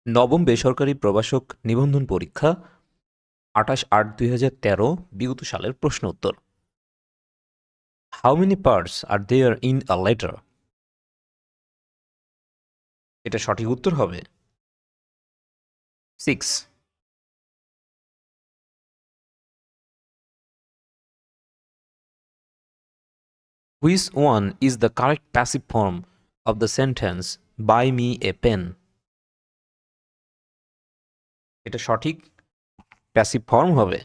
নবম বেসরকারি প্রবাসক নিবন্ধন পরীক্ষা 28/8/2013 বিগত সালের প্রশ্ন উত্তর। How many parts are there in a letter? এটা সঠিক উত্তর হবে 6। Which one is the correct passive form of the sentence buy me a pen? এটা সঠিক প্যাসিভ ফর্ম হবে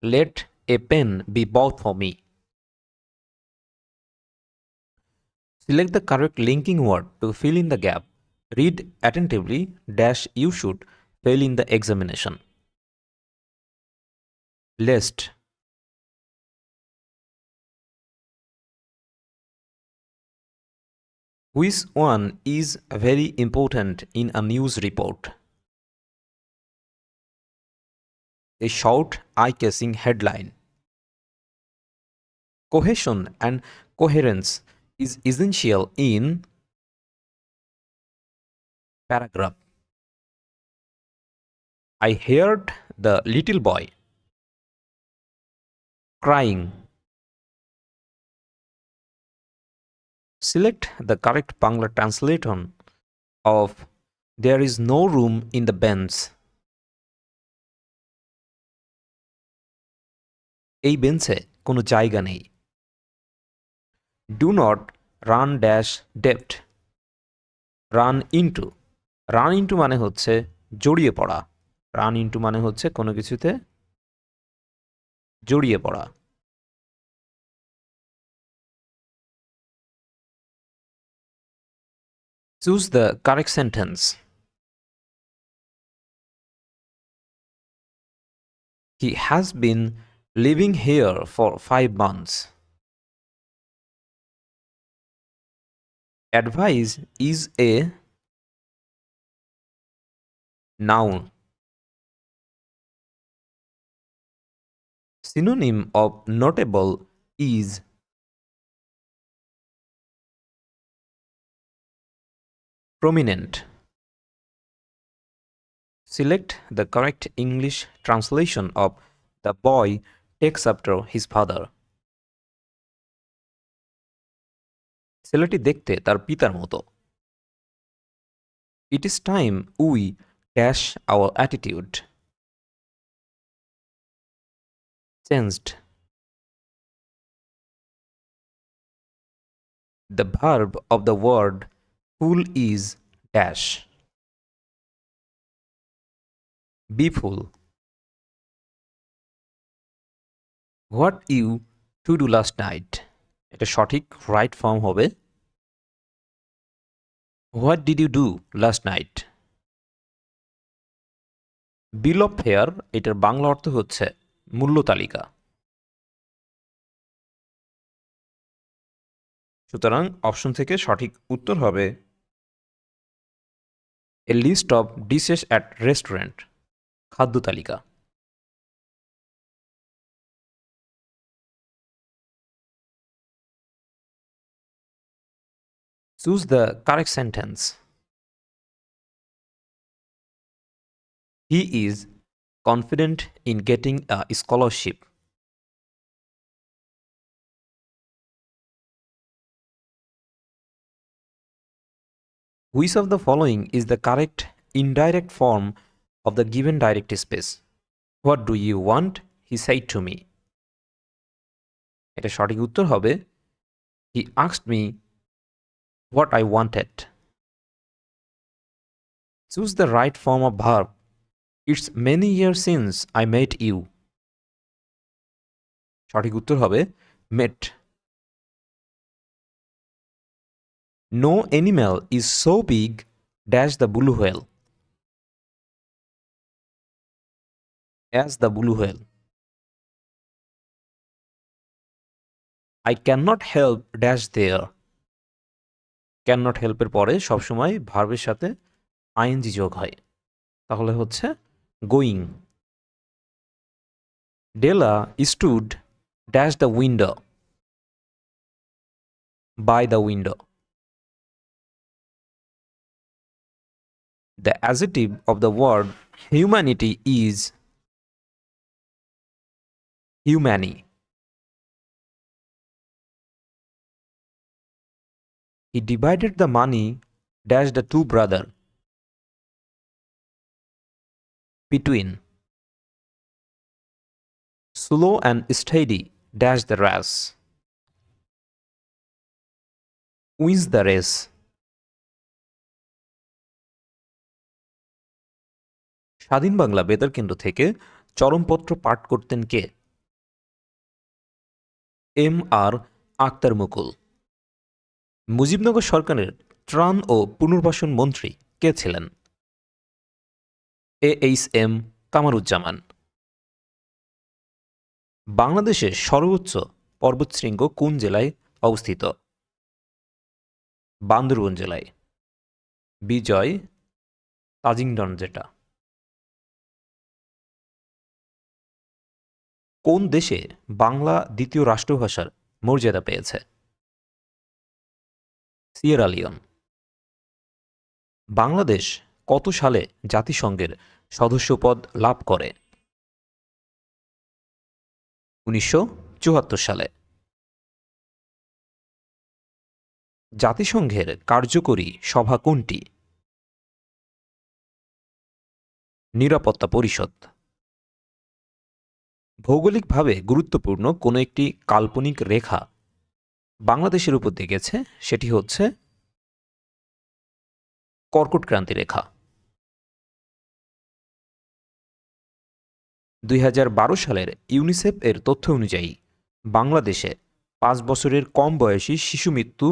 let a pen be bought for me. Select the correct linking word to fill in the gap. Read attentively dash you should fail in the examination. List. Which one is very important in a news report? A short, eye-catching headline. Cohesion and coherence is essential in paragraph. I heard the little boy crying. Select the correct Bangla translation of there is no room in the bench. এই বেঞ্চে কোনো জায়গা নেই। Do not run dash ডেপ্ট। Run into. Run into মানে হচ্ছে জড়িয়ে পড়া। রান ইনটু মানে হচ্ছে কোনো কিছুতে জড়িয়ে পড়া। Choose the correct sentence. He has been living here for 5 months. Advice is a noun. Synonym of notable is prominent. Select the correct English translation of the boy takes after his father. ছেলেটি দেখতে তার পিতার মতো। It is time we dash our attitude. Changed. The verb of the word full is dash. Be full. What you to do last night? এটা সঠিক right form হবে What did you do last night? Bill of fair এটার বাংলা অর্থ হচ্ছে মূল্য তালিকা। সুতরাং option থেকে সঠিক উত্তর হবে a list of dishes at restaurant, খাদ্য তালিকা। Choose the correct sentence. He is confident in getting a scholarship. Which of the following is the correct indirect form of the given direct space? What do you want? He said to me. এটা সঠিক উত্তর হবে He asked me what I wanted. Choose the right form of verb. It's many years since I met you. সঠিক উত্তর হবে met. No animal is so big dash the blue whale. As the blue whale. I cannot help dash there. Cannot help এর পরে সবসময় ভার্বের সাথে ING যোগ হয়, তাহলে হচ্ছে going. Della stood dash the window. By the window. The adjective of the word humanity is humane. He divided the money dash the two brother between slow and steady dash the race wins the race। স্বাধীন বাংলা বেতার কেন্দ্র থেকে চরমপত্র পাঠ করতেন কে? M R Akhtar Mukul. Mujibnagar সরকারের ত্রাণ ও পুনর্বাসন মন্ত্রী কে ছিলেন? A H M Kamaruzzaman. বাংলাদেশের সর্বোচ্চ পর্বতশৃঙ্গ কোন জেলায় অবস্থিত? বান্দরবন জেলায়। বিজয় তাজিংডন যেটা। কোন দেশে বাংলা দ্বিতীয় রাষ্ট্রভাষার মর্যাদা পেয়েছে? Sierra Leone. বাংলাদেশ কত সালে জাতিসংঘের সদস্যপদ লাভ করে? 1974 সালে। জাতিসংঘের কার্যকরী সভা কোনটি? নিরাপত্তা পরিষদ। ভৌগোলিকভাবে গুরুত্বপূর্ণ কোনো একটি কাল্পনিক রেখা বাংলাদেশের উপর দিয়ে গেছে, সেটি হচ্ছে কর্কট ক্রান্তি রেখা। 2012 সালের ইউনিসেফ এর তথ্য অনুযায়ী বাংলাদেশে 5 বছরের কম বয়সী শিশু মৃত্যু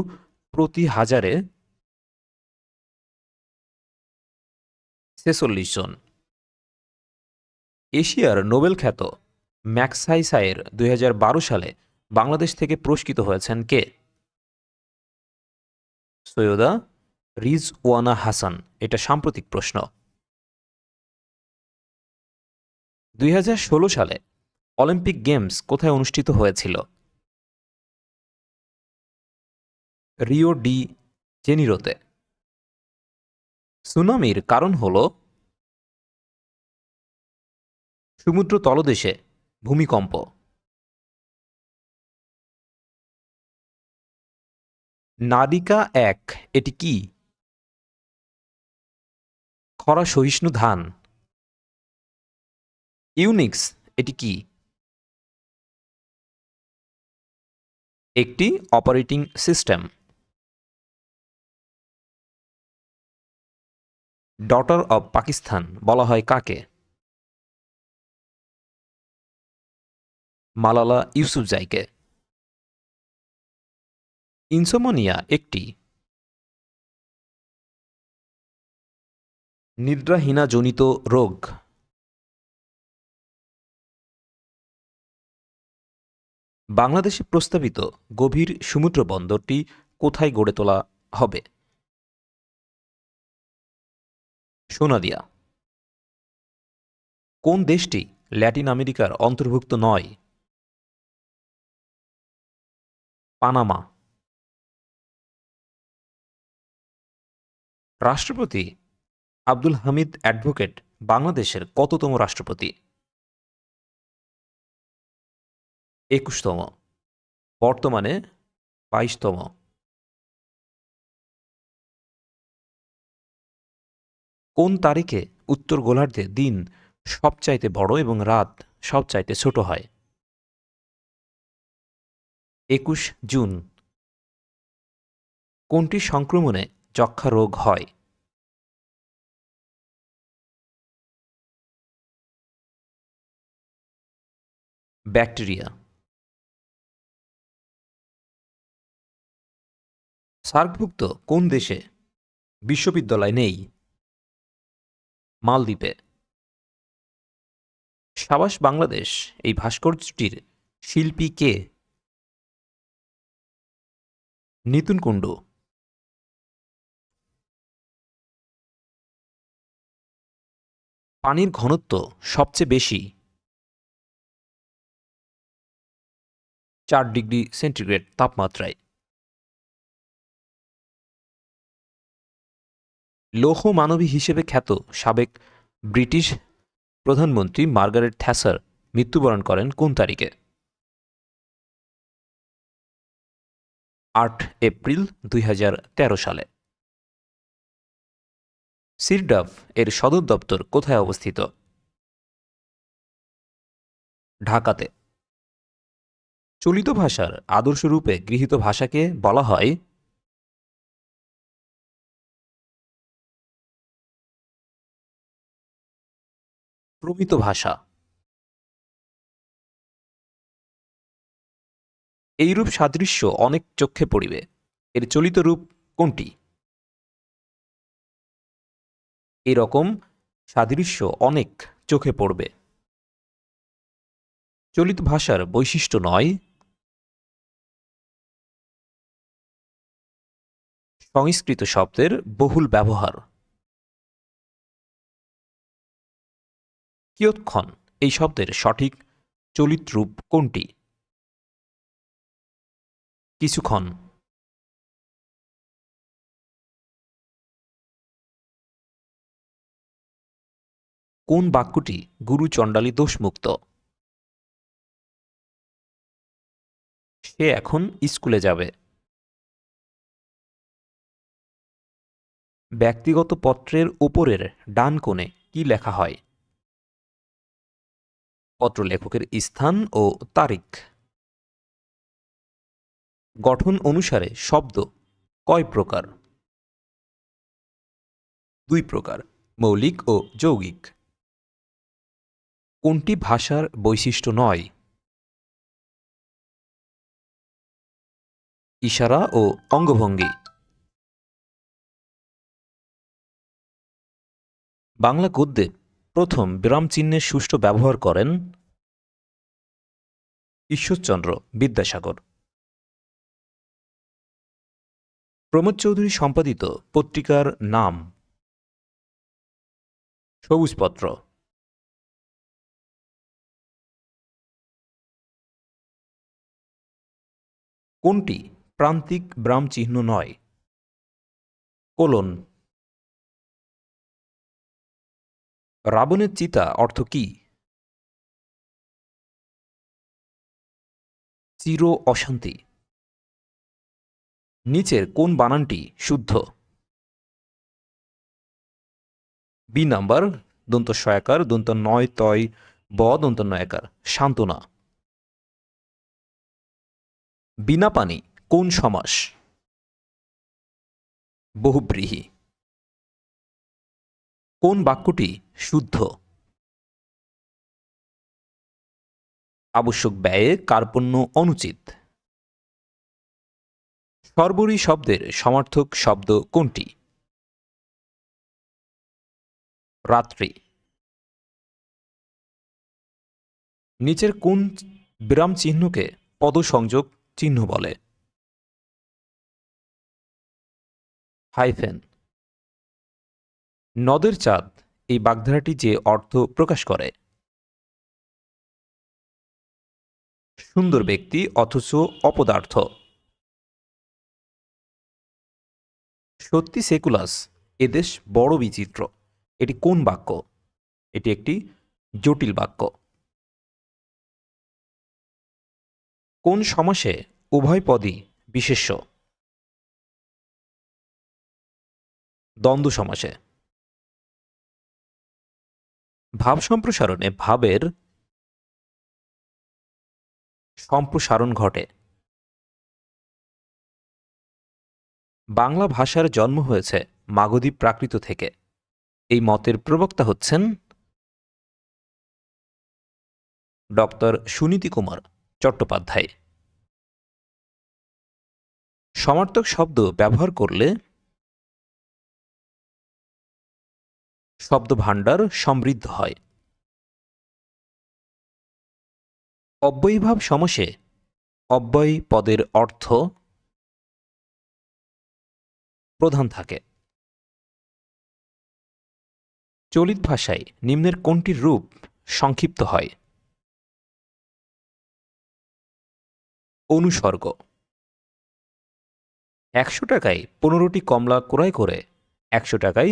প্রতি হাজারে 46 জন। এশিয়ার নোবেল খ্যাত ম্যাগসাইসাইর 2012 সালে বাংলাদেশ থেকে পুরস্কৃত হয়েছেন কে? সৈয়দা রিজওয়ানা হাসান। এটা সাম্প্রতিক প্রশ্ন। 2016 সালে অলিম্পিক গেমস কোথায় অনুষ্ঠিত হয়েছিল? Rio de জেনিরোতে। সুনামির কারণ হল সমুদ্র তলদেশে ভূমিকম্প। নাদিকা এক এটি কি? খরা সহিষ্ণু ধান। ইউনিক্স এটি কি? একটি operating system. Daughter of Pakistan বলা হয় কাকে? মালালা ইউসুফজাইকে। ইনসোমনিয়া একটি নিদ্রাহীনাজনিত রোগ। বাংলাদেশে প্রস্তাবিত গভীর সমুদ্র বন্দরটি কোথায় গড়ে তোলা হবে? সোনাদিয়া। কোন দেশটি ল্যাটিন আমেরিকার অন্তর্ভুক্ত নয়? পানামা। রাষ্ট্রপতি আব্দুল হামিদ অ্যাডভোকেট বাংলাদেশের কততম রাষ্ট্রপতি? 21তম। বর্তমানে 22তম। কোন তারিখে উত্তর গোলার্ধে দিন সবচাইতে বড় এবং রাত সবচাইতে ছোট হয়? 21 জুন। কোনটি সংক্রমণে যক্ষ্মা রোগ হয়? ব্যাকটেরিয়া। সার্কভুক্ত কোন দেশে বিশ্ববিদ্যালয় নেই? মালদ্বীপে। সাবাস বাংলাদেশ এই ভাস্কর্যটির শিল্পী কে? নিতুন কুণ্ডু। পানির ঘনত্ব সবচেয়ে বেশি 4 ডিগ্রি সেন্টিগ্রেড তাপমাত্রায়। লৌহ মানবী হিসেবে খ্যাত সাবেক ব্রিটিশ প্রধানমন্ত্রী মার্গারেট থ্যাচার মৃত্যুবরণ করেন কোন তারিখে? 8 এপ্রিল 2013 সালে। সিরডাফ এর সদর দপ্তর কোথায় অবস্থিত? ঢাকাতে। চলিত ভাষার আদর্শ রূপে গৃহীত ভাষাকে বলা হয়? প্রমিত ভাষা। এইরূপ সাদৃশ্য অনেক চক্ষে পড়িবে, এর চলিত রূপ কোনটি? এরকম সাদৃশ্য অনেক চোখে পড়বে। চলিত ভাষার বৈশিষ্ট্য নয়? সংস্কৃত শব্দের বহুল ব্যবহার। কিয়ৎক্ষণ এই শব্দের সঠিক চলিত রূপ কোনটি? কিছুক্ষণ। কোন বাক্যটি গুরু চণ্ডালী দোষমুক্ত? সে এখন স্কুলে যাবে। ব্যক্তিগত পত্রের ওপরের ডান কোণে কি লেখা হয়? পত্র লেখকের স্থান ও তারিখ। গঠন অনুসারে শব্দ কয় প্রকার? 2 প্রকার, মৌলিক ও যৌগিক। কোনটি ভাষার বৈশিষ্ট্য নয়? ইশারা ও অঙ্গভঙ্গি। বাংলা গদ্যে প্রথম বিরাম চিহ্নের সুষ্ঠু ব্যবহার করেন ঈশ্বরচন্দ্র বিদ্যাসাগর। প্রমোদ চৌধুরী সম্পাদিত পত্রিকার নাম? সবুজপত্র। কোনটি প্রান্তিক ব্রাম চিহ্ন নয়? কোলন। রাবণের চিতা অর্থ কি? চির অশান্তি। নিচের কোন বানানটি শুদ্ধ? বি নাম্বার, দন্ত সয়াকার, দন্ত নয় তয় ব, দন্ত নয়াকার, সান্ত্বনা। বিনা পানি কোন সমাস? বহুব্রীহি। কোন বাক্যটি শুদ্ধ? আবশ্যক ব্যয়ে কার্পণ্য অনুচিত। সর্বরী শব্দের সমার্থক শব্দ কোনটি? রাত্রি। নিচের কোন বিরাম চিহ্নকে পদসংযোগ চিহ্ন বলে? হাইফেন। নদের চাঁদ এই বাগধারাটি যে অর্থ প্রকাশ করে? সুন্দর ব্যক্তি অথচ অপদার্থ। সত্যি সেকুলাস এদেশ বড় বিচিত্র, এটি কোন বাক্য? এটি একটি জটিল বাক্য। কোন সমাসে উভয় পদই বিশেষ্য? দ্বন্দ্ব সমাসে। ভাব সম্প্রসারণে ভাবের সম্প্রসারণ ঘটে। বাংলা ভাষার জন্ম হয়েছে মাগধী প্রাকৃত থেকে, এই মতের প্রবক্তা হচ্ছেন ডক্টর সুনীতি কুমার চট্টোপাধ্যায়। সমার্থক শব্দ ব্যবহার করলে শব্দভাণ্ডার সমৃদ্ধ হয়। অব্যয়ীভাব সমাসে অব্যয়ী পদের অর্থ প্রধান থাকে। চলিত ভাষায় নিম্নের কোনটির রূপ সংক্ষিপ্ত হয়? অনুসর্গ। 100 টাকায় 15টি কমলা ক্রয় করে 100 টাকায়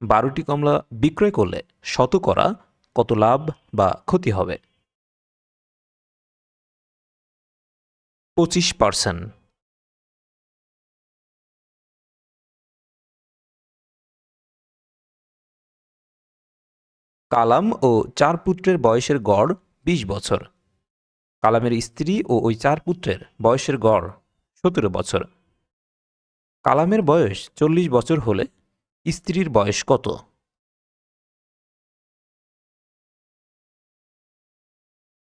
12টি কমলা বিক্রয় করলে শতকরা কত লাভ বা ক্ষতি হবে? 25%। কালাম ও 4 পুত্রের বয়সের গড় 20 বছর। কালামের স্ত্রী ও ওই 4 পুত্রের বয়সের গড় 17 বছর। কালামের বয়স 40 বছর হলে স্ত্রীর বয়স কত?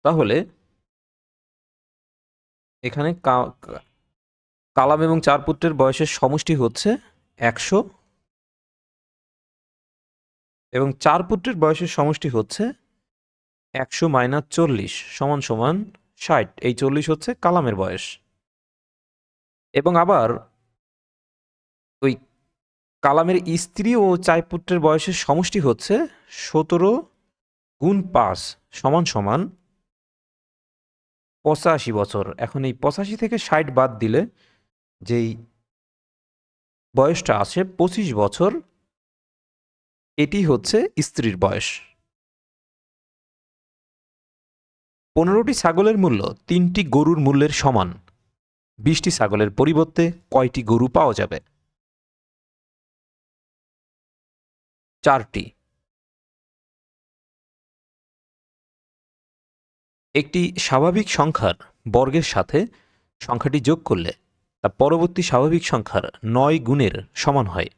তাহলে এখানে কালাম এবং 4 পুত্রের বয়সের সমষ্টি হচ্ছে 100 এবং 4 পুত্রের বয়সের সমষ্টি হচ্ছে 100 মাইনাস 40 সমান সমান 60। এই 40 হচ্ছে কালামের বয়স। এবং আবার ওই কালামের স্ত্রী ও 4 পুত্রের বয়সের সমষ্টি হচ্ছে 17 গুণ 5 সমান সমান 85 বছর। এখন এই 85 থেকে 60 বাদ দিলে যেই বয়সটা আছে 25 বছর, এটি হচ্ছে স্ত্রীর বয়স। 15টি ছাগলের মূল্য 3টি গরুর মূল্যের সমান। 20টি ছাগলের পরিবর্তে কয়টি গরু পাওয়া যাবে? 4টি। একটি স্বাভাবিক সংখ্যার বর্গের সাথে সংখ্যাটি যোগ করলে তা পরবর্তী স্বাভাবিক সংখ্যার 9 গুণের সমান হয়।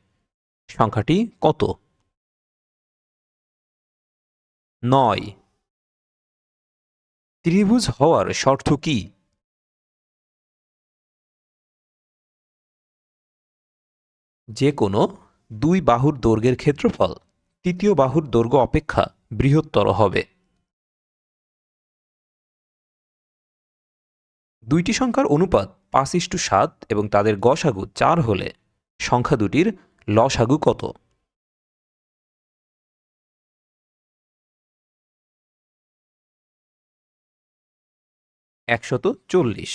সংখ্যাটি কত? 9। ত্রিভুজ হওয়ার শর্ত কি? যে কোনো দুই বাহুর দৈর্ঘ্যের ক্ষেত্রফল তৃতীয় বাহুর দৈর্ঘ্য অপেক্ষা বৃহত্তর হবে। দুইটি সংখ্যার অনুপাত 5:7 এবং তাদের গসাগু 4 হলে সংখ্যা দুটির লসাগু কত? 140।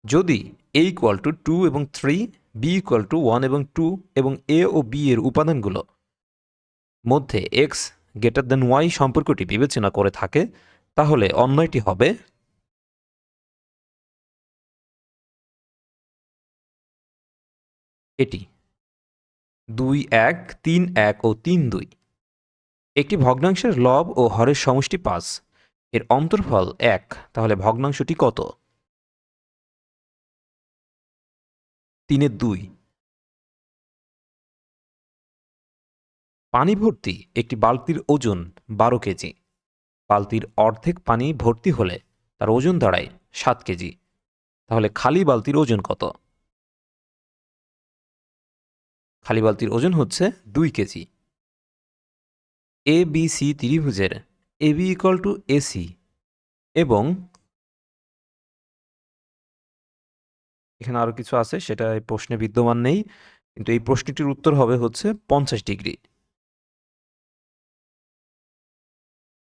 যদি a ইকুয়াল টু 2 এবং 3, b ইকুয়াল টু 1 এবং 2 এবং a ও b এর উপাদানগুলো মধ্যে x গ্রেটার দেন y সম্পর্কটি বিবেচনা করে থাকে, তাহলে অন্যটি হবে এটি 2 1 3 1 ও 3 2। একটি ভগ্নাংশের লব ও হরের সমষ্টি 5, এর অন্তর্ফল 1, তাহলে ভগ্নাংশটি কত? 3/2। পানি ভর্তি একটি বালতির ওজন 12 কেজি। বালতির অর্ধেক পানি ভর্তি হলে তার ওজন দাঁড়ায় 7 কেজি। তাহলে খালি বালতির ওজন কত? খালি বালতির ওজন হচ্ছে 2 কেজি। এ বি সি ত্রিভুজের A B equal to AC এবং এখানে আরও কিছু আছে, সেটা এই প্রশ্নে বিদ্যমান নেই, কিন্তু এই প্রশ্নটির উত্তর হবে হচ্ছে 50 ডিগ্রি।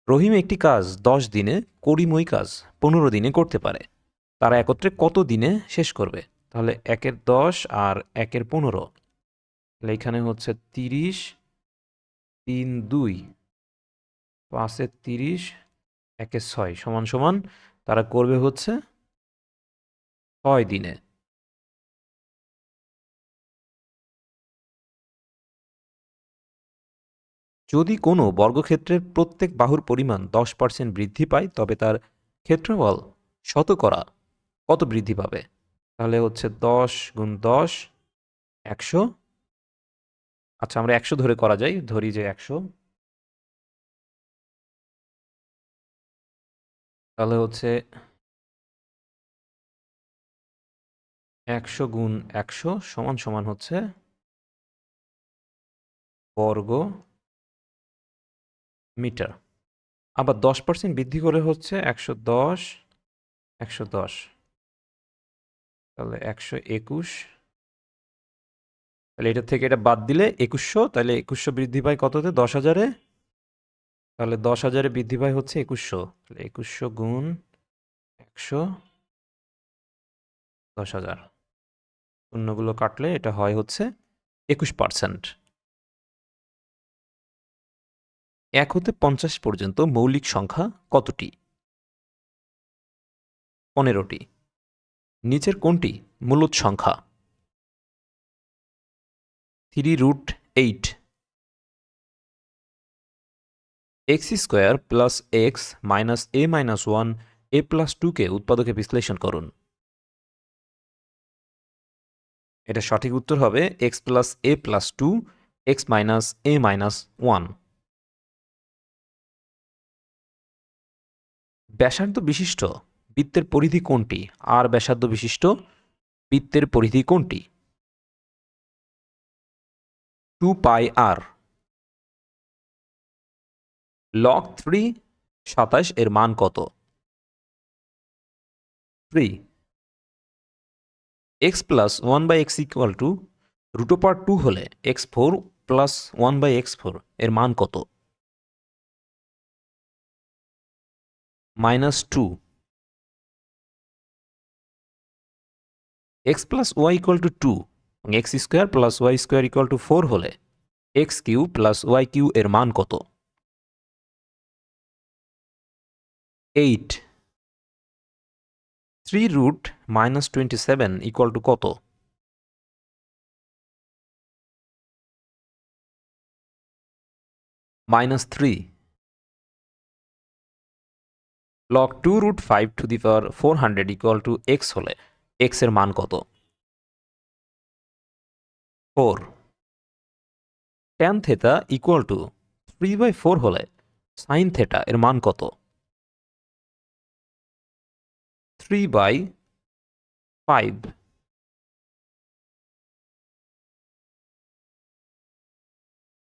রহিম একটি কাজ 10 দিনে, করিমই কাজ 15 দিনে করতে পারে। তারা একত্রে কত দিনে শেষ করবে? তাহলে 1-এর 10 আর 1-এর 15, তাহলে এখানে হচ্ছে 30, 3 2, 5-এর 30, 1-এর 6 সমান সমান তারা করবে হচ্ছে 6 দিনে। যদি কোনো বর্গক্ষেত্রের প্রত্যেক বাহুর পরিমাণ 10% বৃদ্ধি পায়, তবে তার ক্ষেত্রফল শতকরা কত বৃদ্ধি পাবে? তাহলে হচ্ছে 10 গুণ 10, 100। আচ্ছা, আমরা 100 ধরে করা যায়, ধরি যে 100। তাহলে হচ্ছে 100 গুণ 100 সমান সমান হচ্ছে বর্গ মিটার। আবার 10% বৃদ্ধি করে হচ্ছে 110, 110, তাহলে 121। তাহলে এটা থেকে এটা বাদ দিলে 2100, তাহলে 2100 বৃদ্ধি পায় কততে? 10,000-এ। তাহলে 10,000-এ বৃদ্ধি পায় হচ্ছে 2100। তাহলে 2100 গুণ 100, 10,000। শূন্যগুলো কাটলে এটা হয় হচ্ছে 21%। 1 হতে 50 পর্যন্ত মৌলিক সংখ্যা কতটি? 15টি। নিচের কোনটি মূলদ সংখ্যা? 3√8। x square plus x minus a minus 1 a plus 2কে উৎপাদকে বিশ্লেষণ করুন। এটা সঠিক উত্তর হবে x plus a plus 2 x minus a minus 1। ব্যাসার্ধ বিশিষ্ট বৃত্তের পরিধি কোনটি? আর ব্যাসার্ধ বিশিষ্ট বৃত্তের পরিধি কোনটি? 2πr। log 3 27 এর মান কত? 3। x plus 1/x equal to √2 হলে x4 প্লাস 1/x4 এর মান কত? -2। x plus y equal to 2 এবং x square plus y square equal to 4 হলে x cube plus y cube এর মান কত? 8। 3√-27 ইকুয়াল টু কত? -3। log 2√5 to the power 400 equal to x হলে x এর মান কত? 4। tan theta ইকুয়াল টু 3/4 হলে sin theta এর মান কত? 3/5।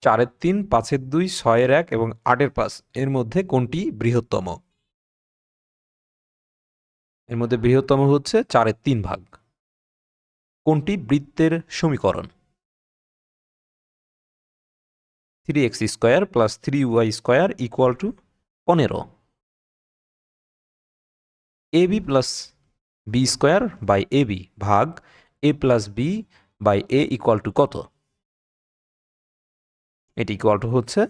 4/3, 5/2, 6/1 এবং 8/5 এর মধ্যে কোনটি বৃহত্তম? এর মধ্যে বৃহত্তম হচ্ছে 4/3 ভাগ। কোনটি বৃত্তের সমীকরণ? 3x square plus 3y square equal to 15। ab plus B square by ab ভাগ a plus B by a equal to কত? এটি ইকুয়াল টু হচ্ছে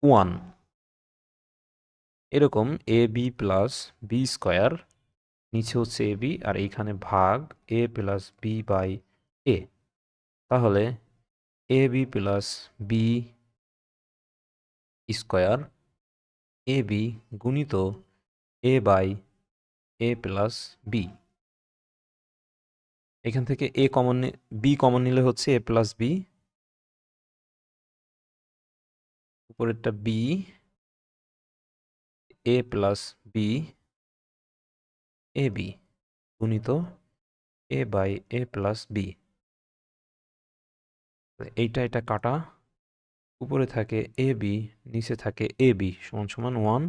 1। এরকম A B plus B square, নিচে হচ্ছে এ বি আর এইখানে ভাগ A plus B by A. তাহলে A B plus B square A B গুণিত A by A plus B. এখান থেকে এ কমন বি কমন নিলে হচ্ছে এ প্লাস বি, উপরেরটা B A plus B A B গুণিত A by A plus B. এইটা এটা কাটা, উপরে থাকে এ বি নিচে থাকে এ বি সমান সমান 1।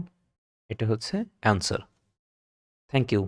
এটা হচ্ছে অ্যান্সার। Thank you.